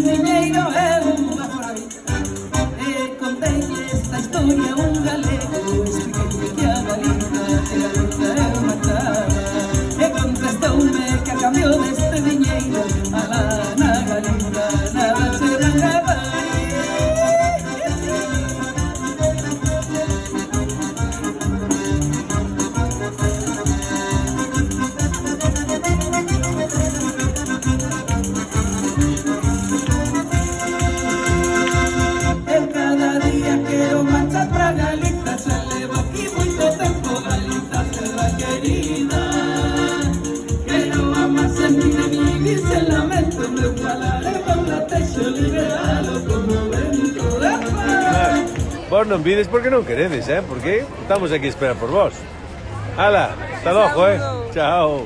niñeiro é unha maravilla. E contei esta historia un galego, expliquei que a Galiza é unha chava. E contestoume que a cambio deste diñeiro, alá na Galiza nada se van gravar. Vos non vides porque non queredes, porque estamos aquí a esperar por vos. Hala, hasta logo, Chao.